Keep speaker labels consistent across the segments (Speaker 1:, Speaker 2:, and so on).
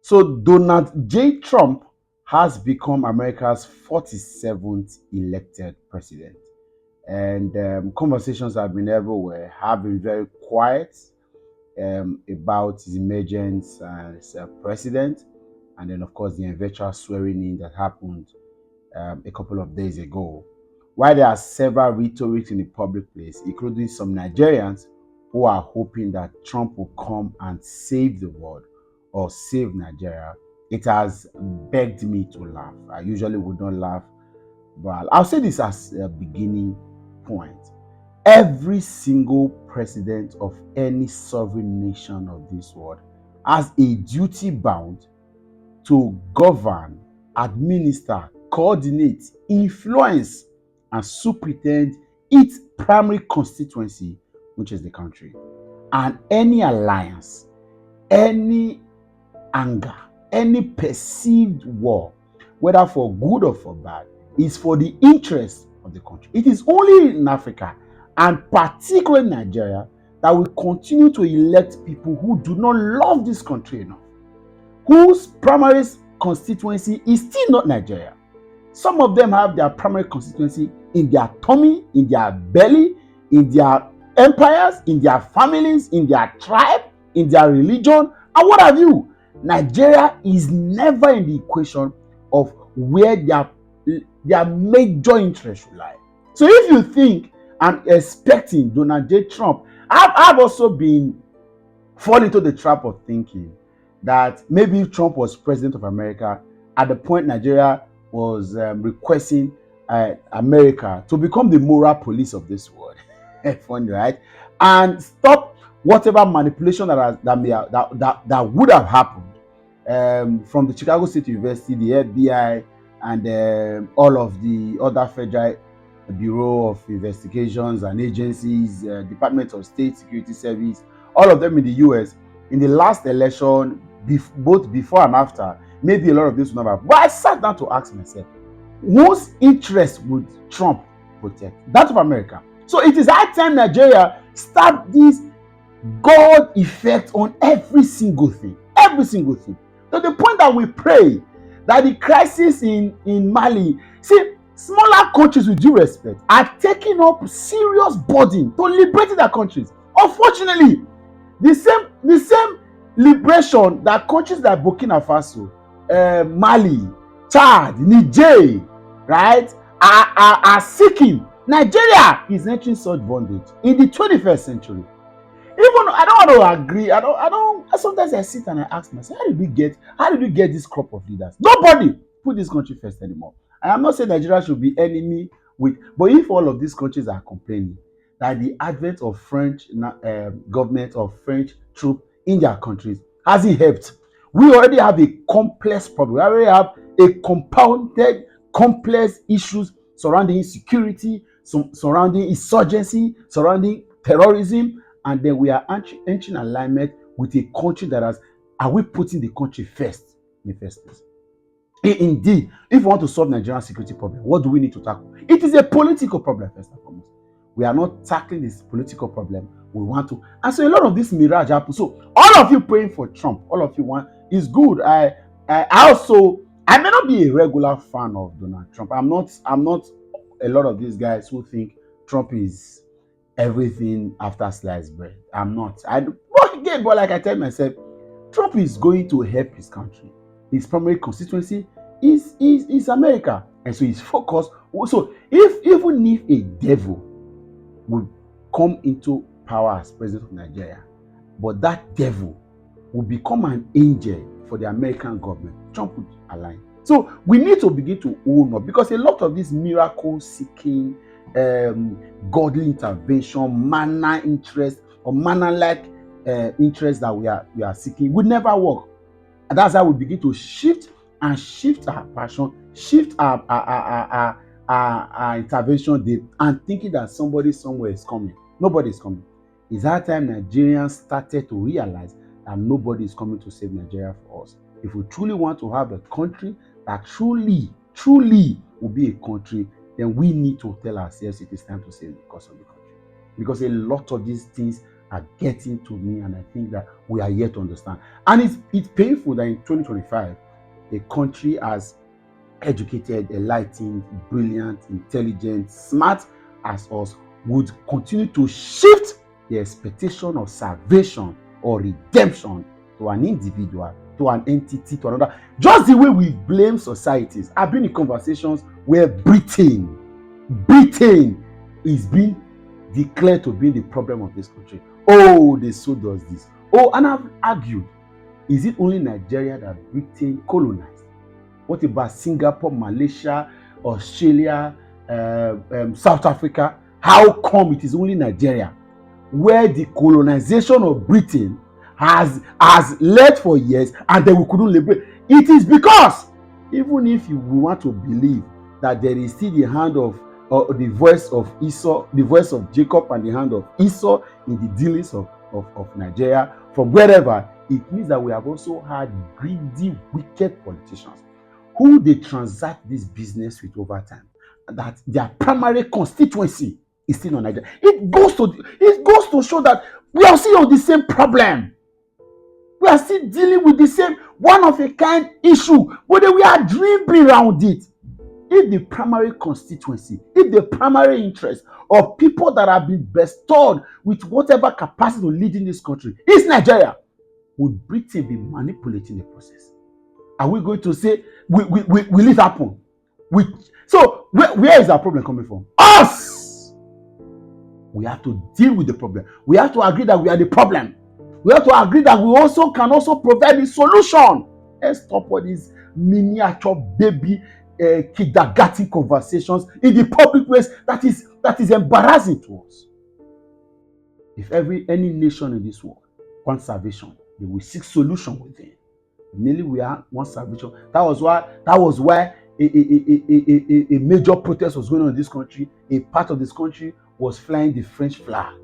Speaker 1: So Donald J. Trump has become America's 47th elected president. And conversations have been everywhere, have been very quiet about his emergence as president. And then, of course, the eventual swearing in that happened a couple of days ago. While there are several rhetorics in the public place, including some Nigerians who are hoping that Trump will come and save the world or save Nigeria, it has begged me to laugh. I usually would not laugh, but I'll say this as a beginning point. Every single president of any sovereign nation of this world has a duty bound to govern, administer, coordinate, influence, and superintend its primary constituency, which is the country. And any alliance, any anger, any perceived war, whether for good or for bad, is for the interest of the country. It is only in Africa, and particularly Nigeria, that we continue to elect people who do not love this country enough, whose primary constituency is still not Nigeria. Some of them have their primary constituency in their tummy, in their belly, in their empires, in their families, in their tribe, in their religion, and what have you. Nigeria is never in the equation of where their major interest lie. So if you think I'm expecting Donald J. Trump, I've also been fall into the trap of thinking that maybe if Trump was president of America, at the point Nigeria was requesting America to become the moral police of this world. Funny, right? And stop whatever manipulation that would have happened from the Chicago State University, the FBI, and all of the other federal Bureau of Investigations and agencies, Department of State Security Service, all of them in the US in the last election, both before and after. Maybe a lot of this will never. But I sat down to ask myself, whose interest would Trump protect? That of America. So it is high time Nigeria start this God effect on every single thing. Every single thing. To the point that we pray that the crisis in Mali, see, smaller countries, with due respect, are taking up serious burden to liberate their countries. Unfortunately, the same liberation that countries like Burkina Faso, Mali, Chad, Niger, right, are seeking. Nigeria is entering such bondage in the 21st century. Even I don't want to agree. Sometimes I sit and I ask myself, how did we get this crop of leaders? Nobody put this country first anymore. I am not saying Nigeria should be enemy with, but if all of these countries are complaining that the advent of French government or French troops in their countries hasn't helped, we already have a complex problem. We already have a compounded, complex issues surrounding insecurity, surrounding insurgency, surrounding terrorism, and then we are entering alignment with a country that are we putting the country first in the first place? Indeed, if we want to solve Nigerian security problem, what do we need to tackle? It is a political problem first and foremost. We are not tackling this political problem. We want to, and so a lot of this mirage happens. So all of you praying for Trump, all of you want is good. I may not be a regular fan of Donald Trump. I'm not a lot of these guys who think Trump is everything after sliced bread. I'm not. But like I tell myself, Trump is going to help his country. His primary constituency is America, and so he's focused. So even if a devil would come into power as president of Nigeria, but that devil will become an angel for the American government, Trump would align. So we need to begin to own up, because a lot of this miracle seeking, godly intervention, manna interest or manna like interest that we are seeking would never work. And that's how we begin to shift our passion, shift our intervention, and thinking that somebody somewhere is coming. Nobody is coming. It's that time Nigerians started to realize that nobody is coming to save Nigeria for us. If we truly want to have a country that truly will be a country, then we need to tell ourselves it is time to save the cause of the country. Because a lot of these things are getting to me, and I think that we are yet to understand. And it's painful that in 2025, a country as educated, enlightened, brilliant, intelligent, smart as us would continue to shift the expectation of salvation or redemption to an individual, to an entity, to another. Just the way we blame societies. I've been in conversations where Britain is being declared to be the problem of this country. Oh, they so does this. Oh, and I've argued, is it only Nigeria that Britain colonized? What about Singapore, Malaysia, Australia, South Africa? How come it is only Nigeria where the colonization of Britain has led for years and then we couldn't liberate? It is because even if you want to believe that there is still the hand of the voice of Esau, the voice of Jacob, and the hand of Esau in the dealings of Nigeria from wherever, it means that we have also had greedy, wicked politicians who they transact this business with over time, that their primary constituency is still on Nigeria. It goes to show that we are still on the same problem. We are still dealing with the same one of a kind issue, but then we are dreaming around it. If the primary constituency, if the primary interest of people that have been bestowed with whatever capacity to lead in this country is Nigeria, would Britain be manipulating the process? Are we going to say, will it happen? So where is our problem coming from? Us! We have to deal with the problem. We have to agree that we are the problem. We have to agree that we also can also provide the solution. Let's stop all these miniature baby kindergarten conversations in the public place that is embarrassing to us. If any nation in this world wants salvation, they will seek solution within. Nearly we are one salvation. That was why a major protest was going on in this country. A part of this country was flying the French flag.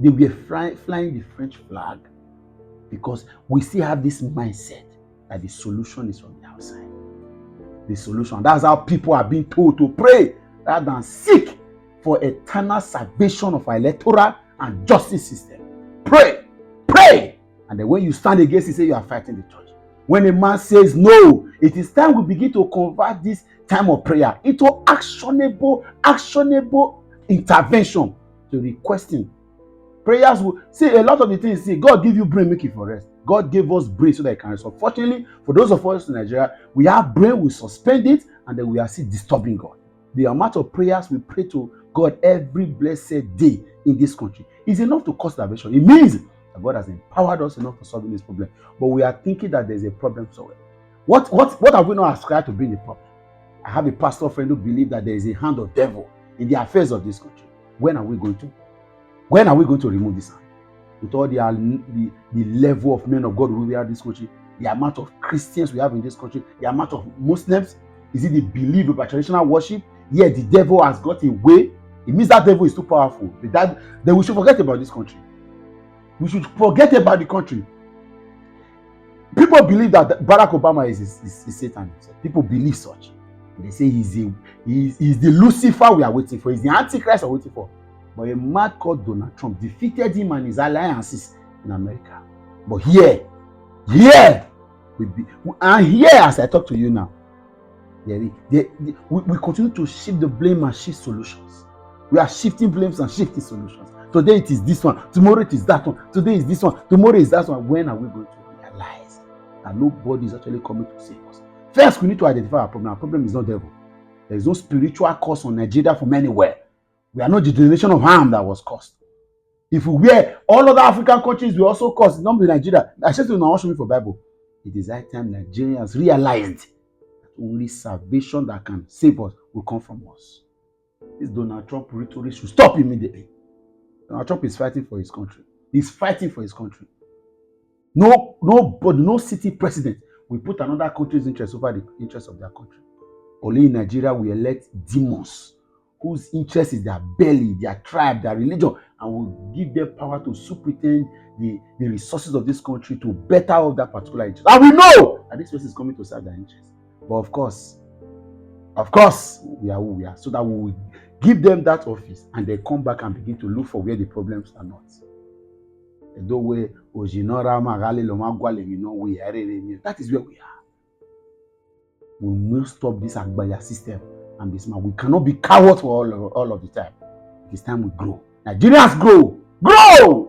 Speaker 1: They were flying the French flag because we still have this mindset that the solution is from the outside. The solution. That's how people are being told to pray rather than seek for eternal salvation of our electoral and justice system. Pray. And then when you stand against it, say you are fighting the church. When a man says no, it is time we begin to convert this time of prayer into actionable intervention to requesting. Prayers will see a lot of the things. See, God give you brain, make it for rest. God gave us brain so that it can rest. Unfortunately, for those of us in Nigeria, we have brain, we suspend it, and then we are still disturbing God. The amount of prayers we pray to God every blessed day in this country is enough to cause salvation. It means that God has empowered us enough for solving this problem. But we are thinking that there's a problem somewhere. What have we not ascribed to being the problem? I have a pastor friend who believes that there is a hand of devil in the affairs of this country. When are we going to remove this hand? With all the level of men of God we have in this country, the amount of Christians we have in this country, the amount of Muslims, is it the belief about traditional worship? Yet the devil has got a way. It means that devil is too powerful. Then we should forget about this country. We should forget about the country. People believe that Barack Obama is Satan. People believe such. They say he's the Lucifer we are waiting for. He's the Antichrist we are waiting for. But a man called Donald Trump defeated him and his alliances in America. But here, as I talk to you now, we continue to shift the blame and shift solutions. We are shifting blames and shifting solutions. Today it is this one, tomorrow it is that one, today is this one, tomorrow is that one. When are we going to realize that nobody is actually coming to save us? First, we need to identify our problem. Our problem is not devil. There is no spiritual cause on Nigeria from anywhere. We are not the generation of harm that was caused. If we were, all other African countries will also cause, not be Nigeria. I said to you, now show me for Bible. It is high time Nigerians realized that only salvation that can save us will come from us. This Donald Trump rhetoric should stop immediately. Donald Trump is fighting for his country. He's fighting for his country. No city president will put another country's interest over the interest of their country. Only in Nigeria we elect demons whose interest is their belly, their tribe, their religion, and will give them power to superintend the resources of this country to better of that particular interest. And we know that this person is coming to serve their interest. But of course, we are who we are, so that we will give them that office and they come back and begin to look for where the problems are not. Though we Ojinora Magali Lomagwale, that is where we are. We must stop this Agbaya system and be smart. We cannot be cowards for all of the time. It's time we grow. Nigerians grow! Grow!